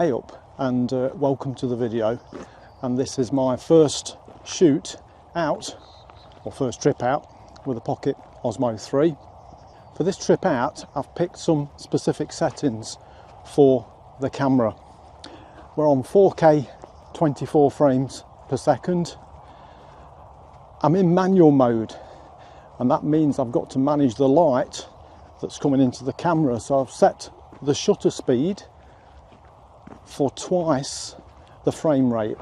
Hey up, and welcome to the video. And this is my first shoot out, or first trip out, with a Pocket Osmo 3. For this trip out, I've picked some specific settings for the camera. We're on 4K 24 frames per second. I'm in manual mode, and that means I've got to manage the light that's coming into the camera. So I've set the shutter speed for twice the frame rate.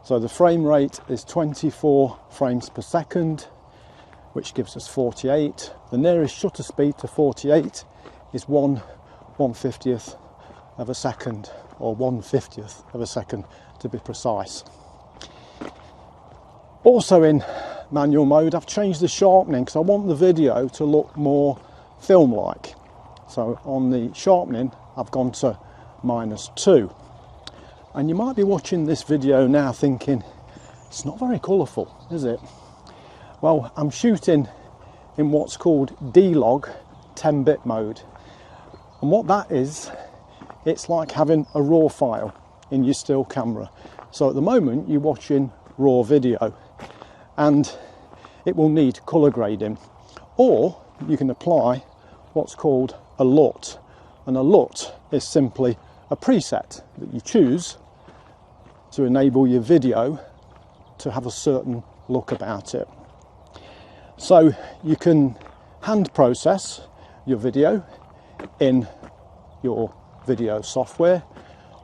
So the frame rate is 24 frames per second, which gives us 48. The nearest shutter speed to 48 is 1/50th of a second, or 1/50th of a second to be precise. Also in manual mode, I've changed the sharpening because I want the video to look more film-like. So on the sharpening, I've gone to -2. And you might be watching this video now thinking, it's not very colourful, is it? Well, I'm shooting in what's called D-Log 10-bit mode. And what that is, it's like having a RAW file in your still camera. So at the moment, you're watching RAW video, and it will need colour grading. Or you can apply what's called a LUT. And a LUT is simply a preset that you choose to enable your video to have a certain look about it. So you can hand process your video in your video software,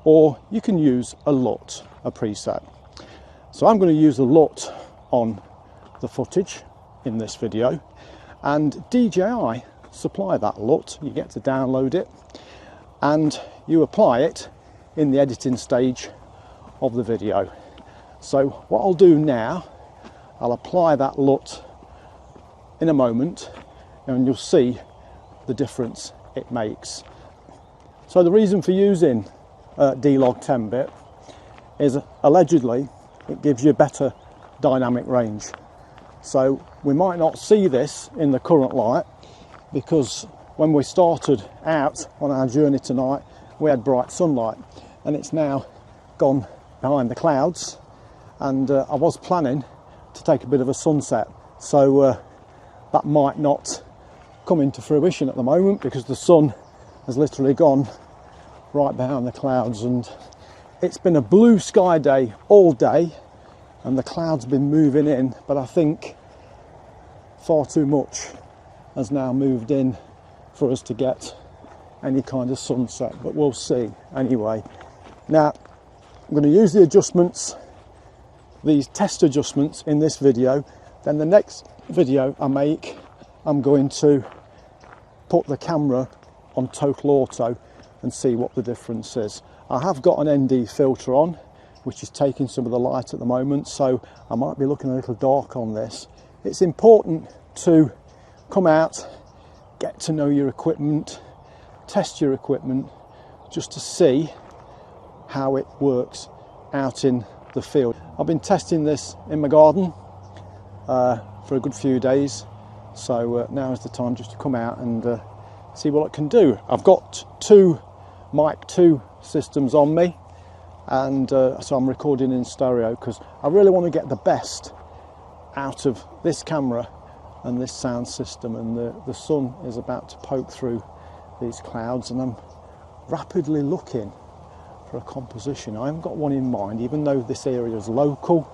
or you can use a LUT, a preset. So I'm going to use a LUT on the footage in this video, and DJI supply that LUT. You get to download it and you apply it in the editing stage of the video. So what I'll do now, I'll apply that LUT in a moment, and you'll see the difference it makes. So the reason for using D-Log 10-bit is allegedly it gives you better dynamic range. So we might not see this in the current light, because when we started out on our journey tonight, we had bright sunlight, and it's now gone behind the clouds, and I was planning to take a bit of a sunset, so that might not come into fruition at the moment, because the sun has literally gone right behind the clouds, and it's been a blue sky day all day, and the clouds have been moving in, but I think far too much has now moved in for us to get any kind of sunset, but we'll see anyway. Now I'm going to use the adjustments, these test adjustments, in this video. Then the next video I make, I'm going to put the camera on total auto and see what the difference is. I have got an ND filter on, which is taking some of the light at the moment, so I might be looking a little dark on this. It's important to come out, get to know your equipment, test your equipment, just to see how it works out in the field. I've been testing this in my garden for a good few days, so now is the time just to come out and see what it can do. I've got two Mic 2 systems on me, and so I'm recording in stereo because I really want to get the best out of this camera and this sound system. And the sun is about to poke through these clouds, and I'm rapidly looking for a composition. I haven't got one in mind, even though this area is local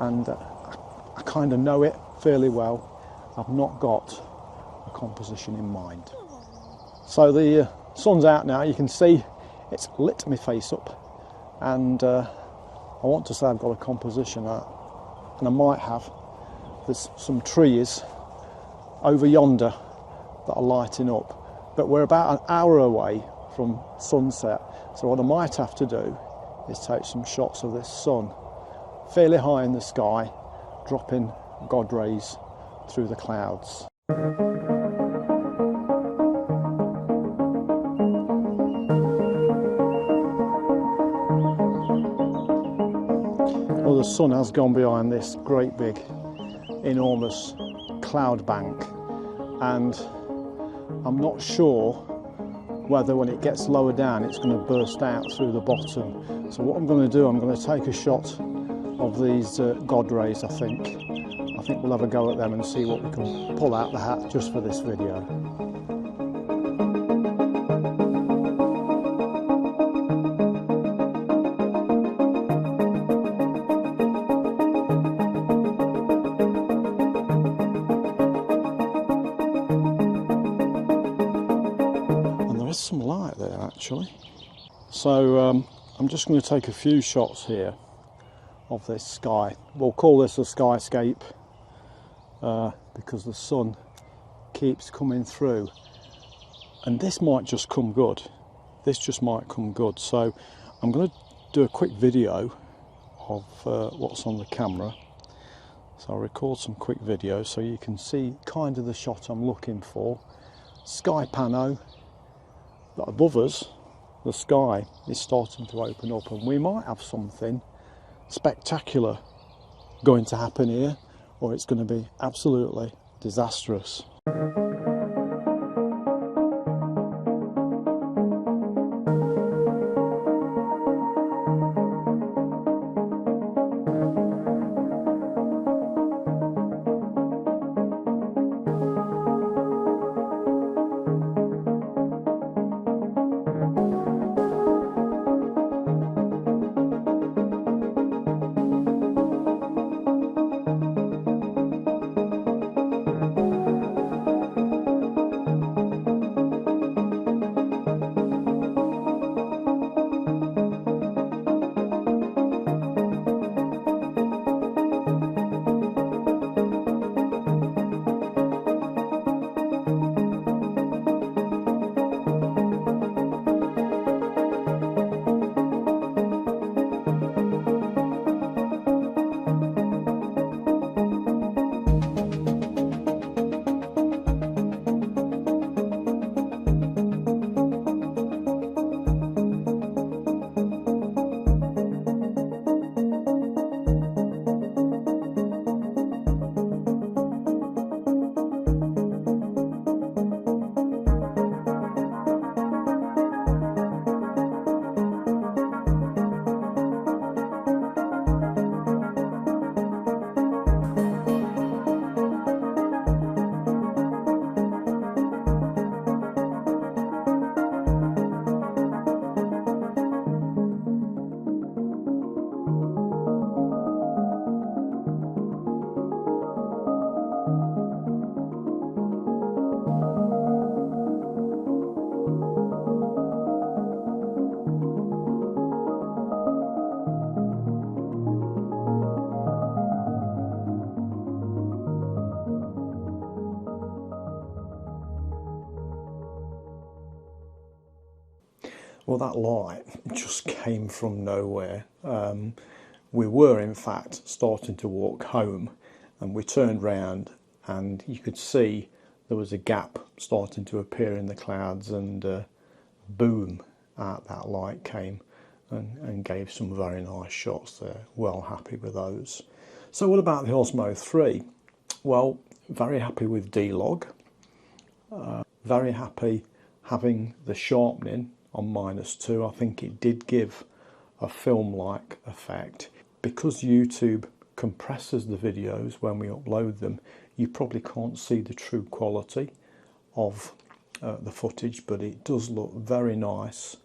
and I kind of know it fairly well. I've not got a composition in mind. So the sun's out now. You can see it's lit my face up, and I want to say I've got a composition, and I might have. There's some trees over yonder that are lighting up, but we're about an hour away from sunset, so what I might have to do is take some shots of this sun fairly high in the sky, dropping God rays through the clouds. Well, the sun has gone behind this great big enormous cloud bank, and I'm not sure whether when it gets lower down it's going to burst out through the bottom. So what I'm going to do, I'm going to take a shot of these God rays. I think we'll have a go at them and see what we can pull out the hat just for this video. Some light there actually. So I'm just going to take a few shots here of this sky. We'll call this a skyscape because the sun keeps coming through, and this might just come good. This just might come good. So I'm going to do a quick video of what's on the camera. So I'll record some quick video so you can see kind of the shot I'm looking for. Sky pano. But above us, the sky is starting to open up, and we might have something spectacular going to happen here, or it's going to be absolutely disastrous. Well, that light just came from nowhere. We were in fact starting to walk home, and we turned round and you could see there was a gap starting to appear in the clouds, and boom, out that light came and gave some very nice shots there. Well happy with those. So what about the Osmo 3? Well, very happy with D-Log. Very happy having the sharpening on -2. I think it did give a film-like effect. Because YouTube compresses the videos when we upload them, you probably can't see the true quality of the footage, but it does look very nice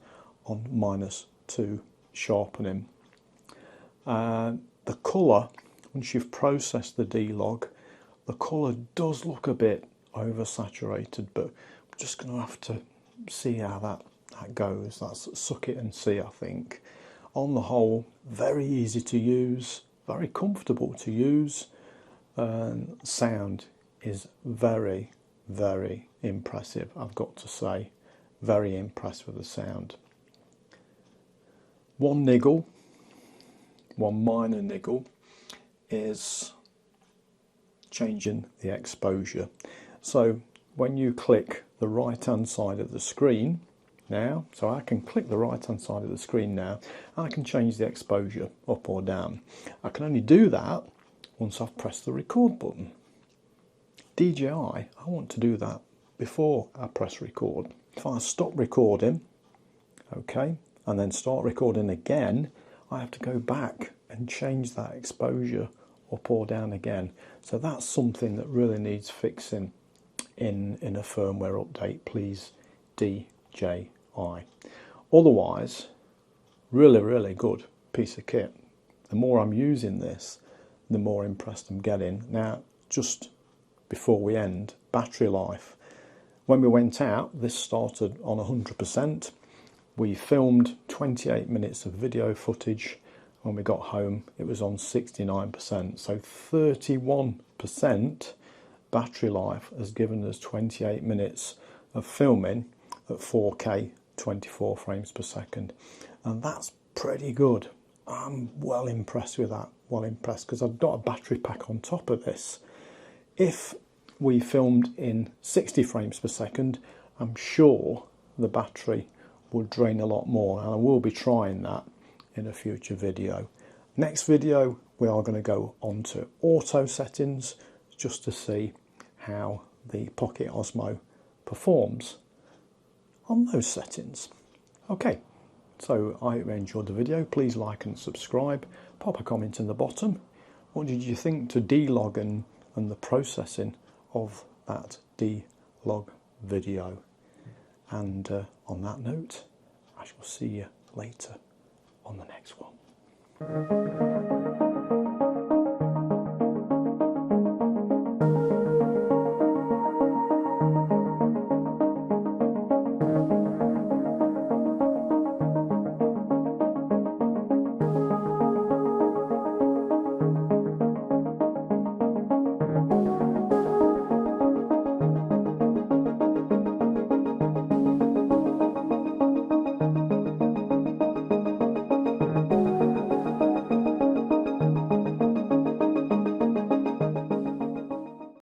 on -2 sharpening. The colour, once you've processed the D-Log, the colour does look a bit oversaturated, but we're just going to have to see how that goes. That's suck it and see, I think. On the whole, very easy to use, very comfortable to use. Sound is very, very impressive, I've got to say. Very impressed with the sound. One niggle, one minor niggle, is changing the exposure. So when you click the right hand side of the screen now, so I can click the right hand side of the screen now, and I can change the exposure up or down. I can only do that once I've pressed the record button. DJI, I want to do that before I press record. if I stop recording, okay, and then start recording again, I have to go back and change that exposure up or down again. So that's something that really needs fixing in a firmware update, please, DJI. Otherwise, really good piece of kit. The more I'm using this, the more impressed I'm getting. Now, just before we end, battery life. When we went out, this started on 100%. We filmed 28 minutes of video footage. When we got home, it was on 69%. So 31% battery life has given us 28 minutes of filming at 4K 24 frames per second. And that's pretty good. I'm well impressed with that. Well impressed, because I've got a battery pack on top of this. If we filmed in 60 frames per second, I'm sure the battery would drain a lot more, and I will be trying that in a future video. Next video, we are going to go on to auto settings just to see how the Pocket Osmo performs on those settings. Okay, so I hope you enjoyed the video. Please like and subscribe. Pop a comment in the bottom. What did you think to D-Log and the processing of that D-Log video? And on that note, I shall see you later on the next one.